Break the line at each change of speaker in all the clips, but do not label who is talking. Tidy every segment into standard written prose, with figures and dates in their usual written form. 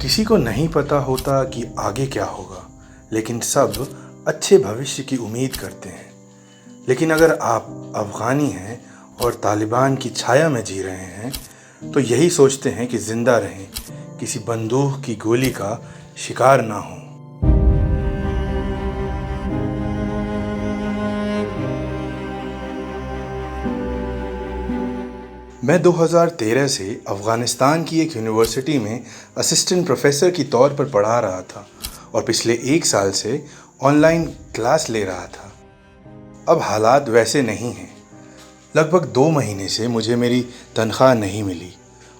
किसी को नहीं पता होता कि आगे क्या होगा, लेकिन सब अच्छे भविष्य की उम्मीद करते हैं। लेकिन अगर आप अफ़गानी हैं और तालिबान की छाया में जी रहे हैं, तो यही सोचते हैं कि ज़िंदा रहें, किसी बंदूक की गोली का शिकार ना हो। मैं 2013 से अफ़गानिस्तान की एक यूनिवर्सिटी में असिस्टेंट प्रोफेसर की तौर पर पढ़ा रहा था और पिछले 1 साल से ऑनलाइन क्लास ले रहा था। अब हालात वैसे नहीं हैं। लगभग 2 महीने से मुझे मेरी तनख्वाह नहीं मिली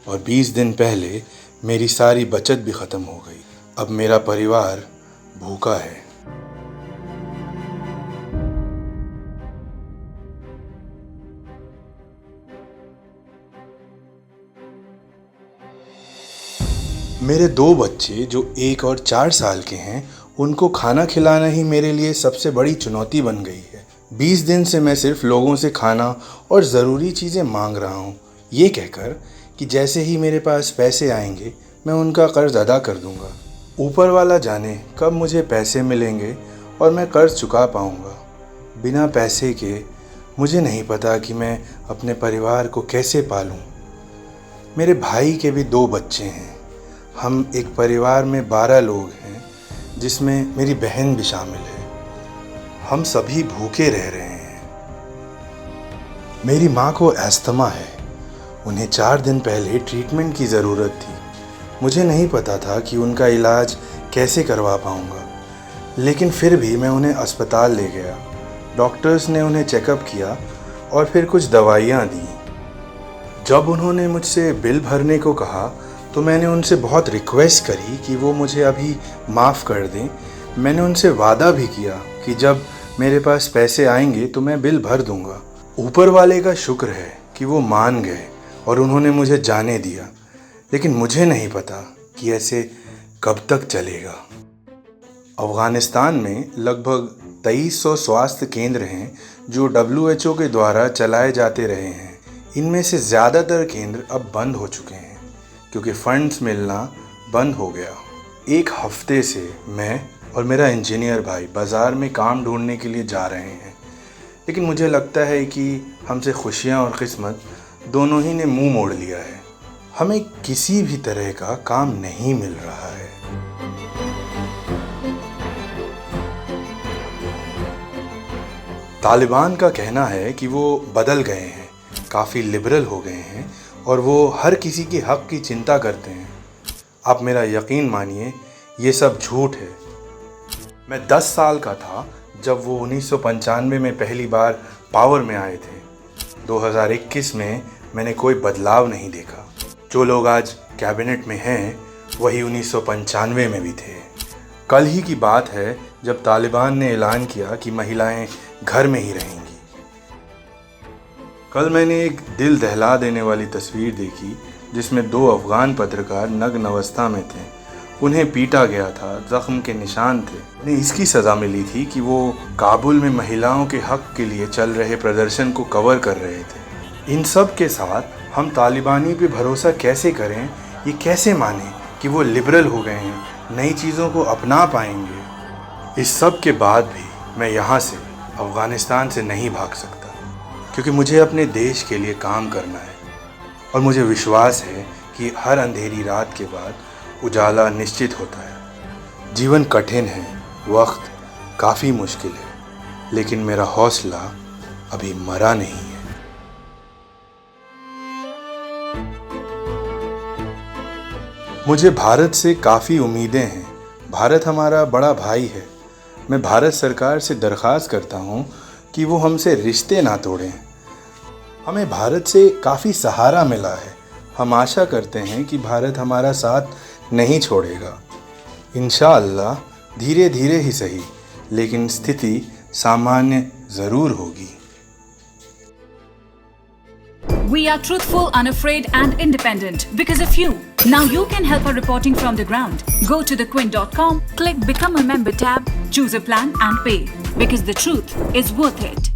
और 20 दिन पहले मेरी सारी बचत भी ख़त्म हो गई। अब मेरा परिवार भूखा है। मेरे 2 बच्चे जो 1 और 4 साल के हैं, उनको खाना खिलाना ही मेरे लिए सबसे बड़ी चुनौती बन गई है। 20 दिन से मैं सिर्फ लोगों से खाना और ज़रूरी चीज़ें मांग रहा हूँ, ये कहकर कि जैसे ही मेरे पास पैसे आएंगे मैं उनका कर्ज अदा कर दूँगा। ऊपर वाला जाने कब मुझे पैसे मिलेंगे और मैं कर्ज चुका पाऊँगा। बिना पैसे के मुझे नहीं पता कि मैं अपने परिवार को कैसे पालूँ। मेरे भाई के भी 2 बच्चे हैं। हम एक परिवार में 12 लोग हैं, जिसमें मेरी बहन भी शामिल है। हम सभी भूखे रह रहे हैं। मेरी माँ को अस्थमा है। उन्हें 4 दिन पहले ट्रीटमेंट की ज़रूरत थी। मुझे नहीं पता था कि उनका इलाज कैसे करवा पाऊँगा, लेकिन फिर भी मैं उन्हें अस्पताल ले गया। डॉक्टर्स ने उन्हें चेकअप किया और फिर कुछ दवाइयाँ दी। जब उन्होंने मुझसे बिल भरने को कहा तो मैंने उनसे बहुत रिक्वेस्ट करी कि वो मुझे अभी माफ़ कर दें। मैंने उनसे वादा भी किया कि जब मेरे पास पैसे आएंगे तो मैं बिल भर दूंगा। ऊपर वाले का शुक्र है कि वो मान गए और उन्होंने मुझे जाने दिया, लेकिन मुझे नहीं पता कि ऐसे कब तक चलेगा। अफ़गानिस्तान में लगभग 2300 स्वास्थ्य केंद्र हैं जो WHO के द्वारा चलाए जाते रहे हैं। इनमें से ज़्यादातर केंद्र अब बंद हो चुके हैं क्योंकि फंड्स मिलना बंद हो गया। 1 हफ्ते से मैं और मेरा इंजीनियर भाई बाज़ार में काम ढूंढने के लिए जा रहे हैं, लेकिन मुझे लगता है कि हमसे खुशियाँ और किस्मत दोनों ही ने मुंह मोड़ लिया है। हमें किसी भी तरह का काम नहीं मिल रहा है। तालिबान का कहना है कि वो बदल गए हैं, काफ़ी लिबरल हो गए हैं और वो हर किसी के हक़ की चिंता करते हैं। आप मेरा यकीन मानिए, ये सब झूठ है। मैं 10 साल का था जब वो 1995 में पहली बार पावर में आए थे। 2021 में मैंने कोई बदलाव नहीं देखा। जो लोग आज कैबिनेट में हैं, वही 1995 में भी थे। कल ही की बात है जब तालिबान ने ऐलान किया कि महिलाएं घर में ही रहेंगी। कल मैंने एक दिल दहला देने वाली तस्वीर देखी जिसमें 2 अफ़गान पत्रकार नग्न अवस्था में थे। उन्हें पीटा गया था, ज़ख्म के निशान थे। उन्हें इसकी सज़ा मिली थी कि वो काबुल में महिलाओं के हक़ के लिए चल रहे प्रदर्शन को कवर कर रहे थे। इन सब के साथ हम तालिबानी पे भरोसा कैसे करें, ये कैसे मानें कि वो लिबरल हो गए हैं, नई चीज़ों को अपना पाएंगे। इस सब के बाद भी मैं यहाँ से अफ़गानिस्तान से नहीं भाग सकता, क्योंकि मुझे अपने देश के लिए काम करना है और मुझे विश्वास है कि हर अंधेरी रात के बाद उजाला निश्चित होता है। जीवन कठिन है, वक्त काफ़ी मुश्किल है, लेकिन मेरा हौसला अभी मरा नहीं है। मुझे भारत से काफ़ी उम्मीदें हैं। भारत हमारा बड़ा भाई है। मैं भारत सरकार से दरख्वास्त करता हूँ कि वो हमसे रिश्ते ना तोड़ें। हमें भारत से काफ़ी सहारा मिला है। हम आशा करते हैं कि भारत हमारा साथ नहीं छोड़ेगा। इंशाअल्लाह धीरे धीरे ही सही, लेकिन स्थिति सामान्य ज़रूर होगी।
We are truthful, unafraid and independent because of you. Now you can help our reporting from the ground. Go to thequint.com, click Become a Member tab, choose a plan and pay. Because the truth is worth it.